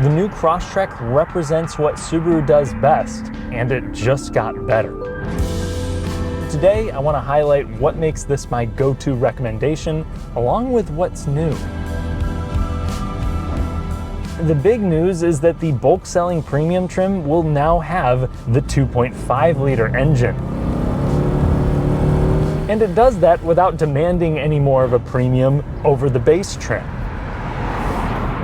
The new Crosstrek represents what Subaru does best, and it just got better. Today, I want to highlight what makes this my go-to recommendation, along with what's new. The big news is that the bulk selling premium trim will now have the 2.5-liter engine. And it does that without demanding any more of a premium over the base trim.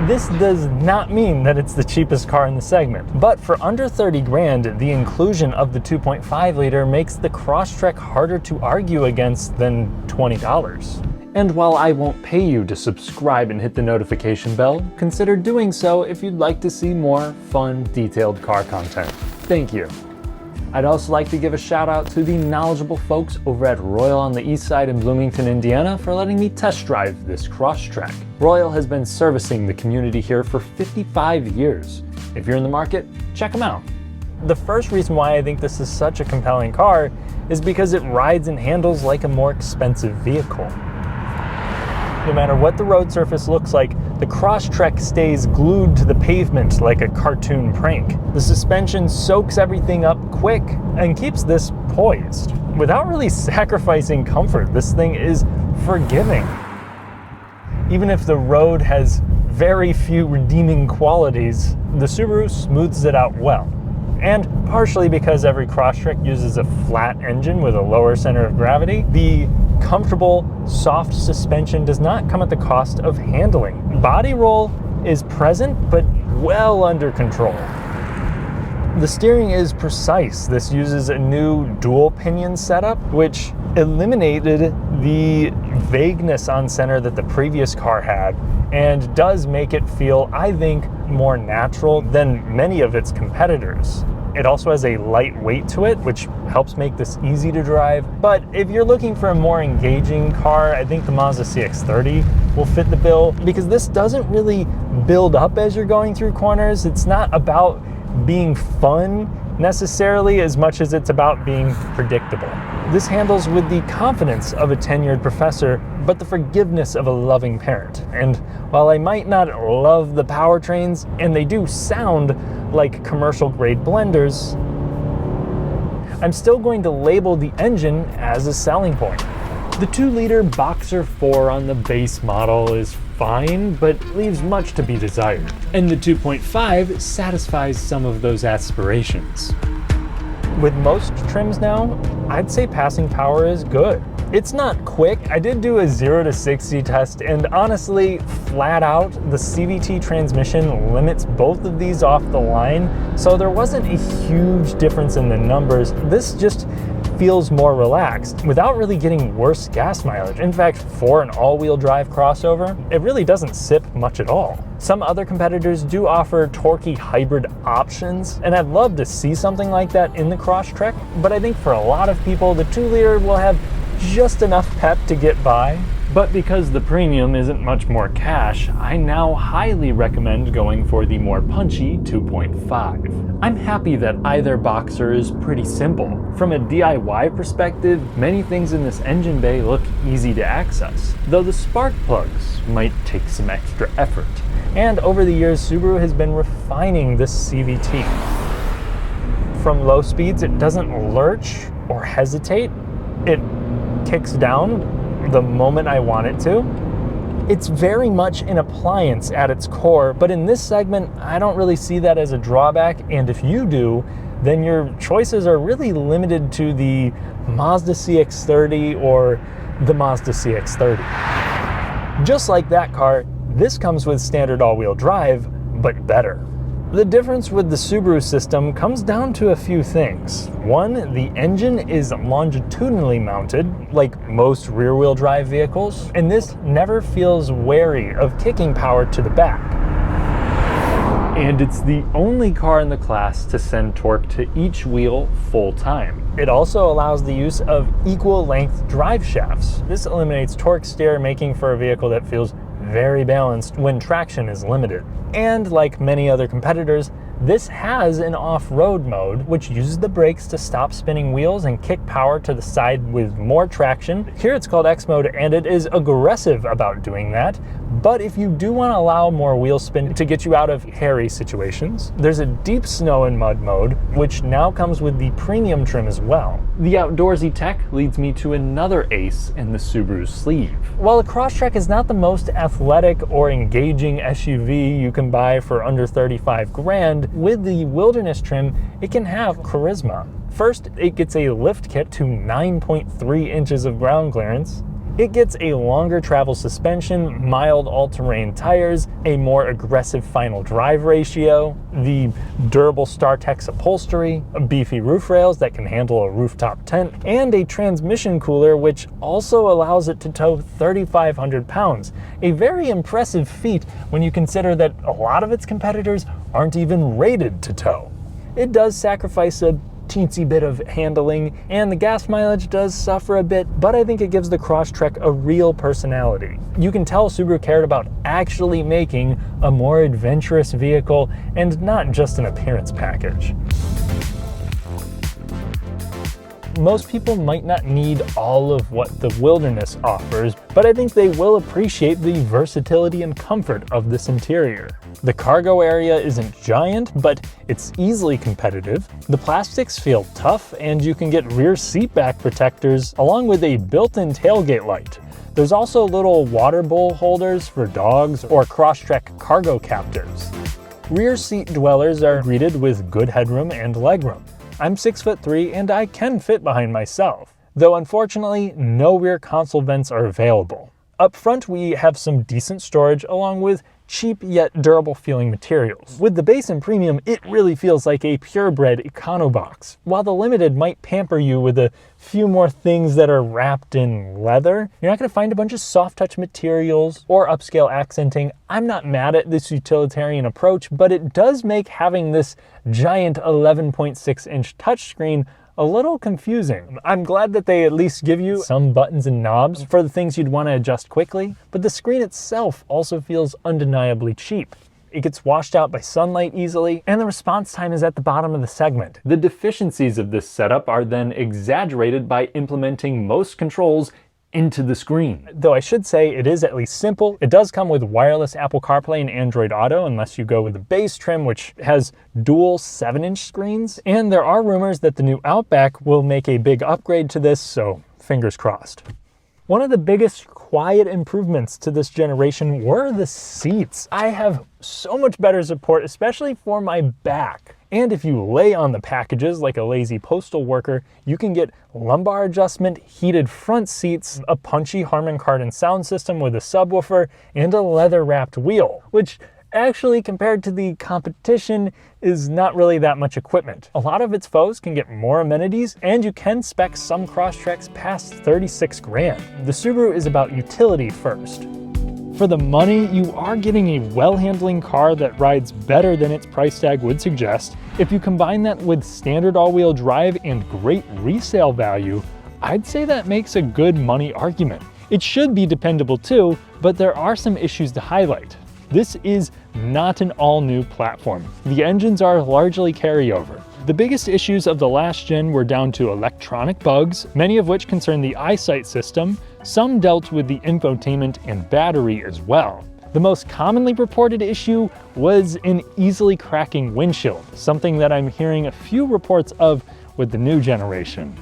This does not mean that it's the cheapest car in the segment, but for under 30 grand, the inclusion of the 2.5-liter makes the Crosstrek harder to argue against than $20. And while I won't pay you to subscribe and hit the notification bell, consider doing so if you'd like to see more fun, detailed car content. Thank you. I'd also like to give a shout out to the knowledgeable folks over at Royal on the Eastside in Bloomington, Indiana for letting me test drive this Crosstrek. Royal has been servicing the community here for 55 years. If you're in the market, check them out. The first reason why I think this is such a compelling car is because it rides and handles like a more expensive vehicle. No matter what the road surface looks like, the Crosstrek stays glued to the pavement like a cartoon prank. The suspension soaks everything up quick and keeps this poised. Without really sacrificing comfort, this thing is forgiving. Even if the road has very few redeeming qualities, the Subaru smooths it out well. And partially because every Crosstrek uses a flat engine with a lower center of gravity, the comfortable, soft suspension does not come at the cost of handling. Body roll is present, but well under control. The steering is precise. This uses a new dual pinion setup, which eliminated the vagueness on center that the previous car had, and does make it feel, I think, more natural than many of its competitors. It also has a light weight to it, which helps make this easy to drive. But if you're looking for a more engaging car, I think the Mazda CX-30 will fit the bill, because this doesn't really build up as you're going through corners. It's not about being fun necessarily as much as it's about being predictable. This handles with the confidence of a tenured professor, but the forgiveness of a loving parent. And while I might not love the powertrains, and they do sound like commercial grade blenders, I'm still going to label the engine as a selling point. The 2-liter Boxer 4 on the base model is fine, but leaves much to be desired. And the 2.5 satisfies some of those aspirations. With most trims now, I'd say passing power is good. It's not quick. I did do a 0 to 60 test, and honestly, flat out, the CVT transmission limits both of these off the line, so there wasn't a huge difference in the numbers. This just feels more relaxed without really getting worse gas mileage. In fact, for an all-wheel drive crossover, it really doesn't sip much at all. Some other competitors do offer torquey hybrid options, and I'd love to see something like that in the Crosstrek, but I think for a lot of people, the 2-liter will have just enough pep to get by. But because the premium isn't much more cash, I now highly recommend going for the more punchy 2.5. I'm happy that either Boxer is pretty simple. From a DIY perspective, many things in this engine bay look easy to access, though the spark plugs might take some extra effort. And over the years, Subaru has been refining this CVT. From low speeds, it doesn't lurch or hesitate. It kicks down the moment I want it to. It's very much an appliance at its core, but in this segment, I don't really see that as a drawback, and if you do, then your choices are really limited to the Mazda CX-30 or the Mazda CX-30. Just like that car, this comes with standard all-wheel drive, but better. The difference with the Subaru system comes down to a few things. One, the engine is longitudinally mounted, like most rear-wheel drive vehicles, and this never feels wary of kicking power to the back. And it's the only car in the class to send torque to each wheel full time. It also allows the use of equal length drive shafts. This eliminates torque steer, making for a vehicle that feels very balanced when traction is limited. And like many other competitors, this has an off-road mode, which uses the brakes to stop spinning wheels and kick power to the side with more traction. Here it's called X mode, and it is aggressive about doing that, But if you do want to allow more wheel spin to get you out of hairy situations, there's a deep snow and mud mode, which now comes with the premium trim as well. The outdoorsy tech leads me to another ace in the Subaru sleeve. While the Crosstrek is not the most athletic or engaging SUV you can buy for under 35 grand, with the Wilderness trim, it can have charisma. First, it gets a lift kit to 9.3 inches of ground clearance. It gets a longer travel suspension, mild all-terrain tires, a more aggressive final drive ratio, the durable StarTex upholstery, beefy roof rails that can handle a rooftop tent, and a transmission cooler which also allows it to tow 3,500 pounds. A very impressive feat when you consider that a lot of its competitors aren't even rated to tow. It does sacrifice a teensy bit of handling, and the gas mileage does suffer a bit, but I think it gives the Crosstrek a real personality. You can tell Subaru cared about actually making a more adventurous vehicle and not just an appearance package. Most people might not need all of what the Wilderness offers, but I think they will appreciate the versatility and comfort of this interior. The cargo area isn't giant, but it's easily competitive. The plastics feel tough, and you can get rear seat back protectors along with a built-in tailgate light. There's also little water bowl holders for dogs or Crosstrek cargo captors. Rear seat dwellers are greeted with good headroom and legroom. I'm 6'3" and I can fit behind myself, though unfortunately no rear console vents are available. Up front we have some decent storage along with cheap yet durable feeling materials. With the base and premium, it really feels like a purebred econobox. While the limited might pamper you with a few more things that are wrapped in leather, you're not going to find a bunch of soft touch materials or upscale accenting. I'm not mad at this utilitarian approach, but it does make having this giant 11.6-inch touchscreen a little confusing. I'm glad that they at least give you some buttons and knobs for the things you'd want to adjust quickly, but the screen itself also feels undeniably cheap. It gets washed out by sunlight easily, and the response time is at the bottom of the segment. The deficiencies of this setup are then exaggerated by implementing most controls into the screen. Though I should say it is at least simple. It does come with wireless Apple CarPlay and Android Auto, unless you go with the base trim, which has dual 7-inch screens. And there are rumors that the new Outback will make a big upgrade to this, so fingers crossed. One of the biggest quiet improvements to this generation were the seats. I have so much better support, especially for my back. And if you lay on the packages like a lazy postal worker, you can get lumbar adjustment, heated front seats, a punchy Harman Kardon sound system with a subwoofer, and a leather-wrapped wheel, which actually, compared to the competition, is not really that much equipment. A lot of its foes can get more amenities, and you can spec some Crosstreks past 36 grand. The Subaru is about utility first. For the money, you are getting a well-handling car that rides better than its price tag would suggest. If you combine that with standard all-wheel drive and great resale value, I'd say that makes a good money argument. It should be dependable too, but there are some issues to highlight. This is not an all-new platform. The engines are largely carryover. The biggest issues of the last gen were down to electronic bugs, many of which concern the Eastside system. Some dealt with the infotainment and battery as well. The most commonly reported issue was an easily cracking windshield, something that I'm hearing a few reports of with the new generation.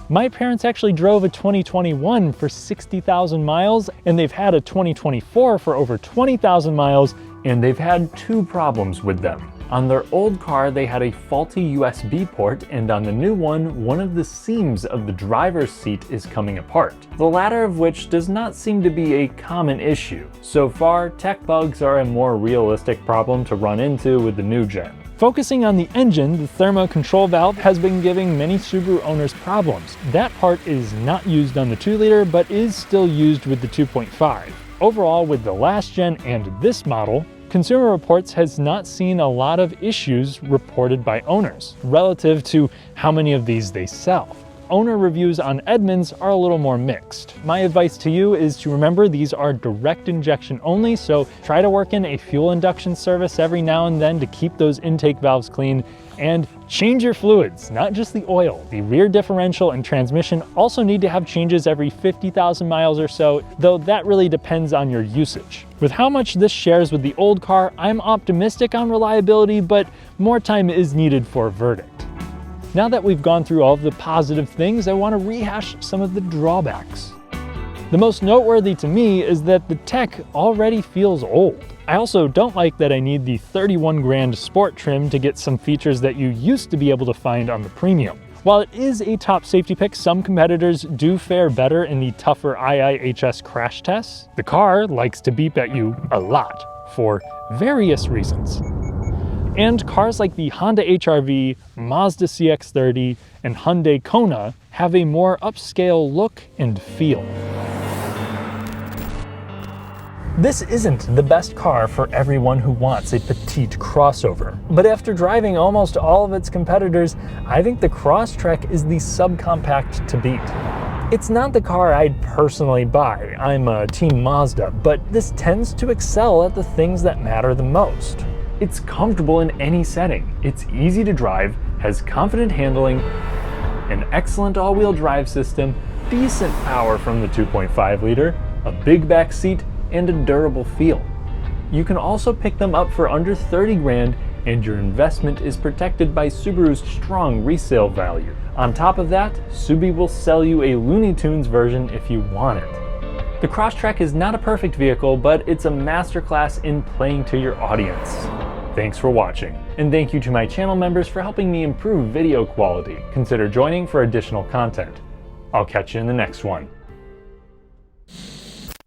My parents actually drove a 2021 for 60,000 miles, and they've had a 2024 for over 20,000 miles, and they've had two problems with them. On their old car, they had a faulty USB port, and on the new one of the seams of the driver's seat is coming apart. The latter of which does not seem to be a common issue. So far, tech bugs are a more realistic problem to run into with the new gen. Focusing on the engine, the thermo control valve has been giving many Subaru owners problems. That part is not used on the 2-liter, but is still used with the 2.5. Overall, with the last gen and this model, Consumer Reports has not seen a lot of issues reported by owners relative to how many of these they sell. owner reviews on Edmunds are a little more mixed. My advice to you is to remember these are direct injection only, so try to work in a fuel induction service every now and then to keep those intake valves clean, and change your fluids, not just the oil. The rear differential and transmission also need to have changes every 50,000 miles or so, though that really depends on your usage. With how much this shares with the old car, I'm optimistic on reliability, but more time is needed for a verdict. Now that we've gone through all of the positive things, I want to rehash some of the drawbacks. The most noteworthy to me is that the tech already feels old. I also don't like that I need the 31 grand sport trim to get some features that you used to be able to find on the premium. While it is a top safety pick, some competitors do fare better in the tougher IIHS crash tests. The car likes to beep at you a lot for various reasons. And cars like the Honda HR-V, Mazda CX-30, and Hyundai Kona have a more upscale look and feel. This isn't the best car for everyone who wants a petite crossover, but after driving almost all of its competitors, I think the Crosstrek is the subcompact to beat. It's not the car I'd personally buy, I'm a team Mazda, but this tends to excel at the things that matter the most. It's comfortable in any setting, it's easy to drive, has confident handling, an excellent all-wheel drive system, decent power from the 2.5 liter, a big back seat, and a durable feel. You can also pick them up for under 30 grand, and your investment is protected by Subaru's strong resale value. On top of that, Subi will sell you a Looney Tunes version if you want it. The Crosstrek is not a perfect vehicle, but it's a masterclass in playing to your audience. Thanks for watching, and thank you to my channel members for helping me improve video quality. Consider joining for additional content. I'll catch you in the next one.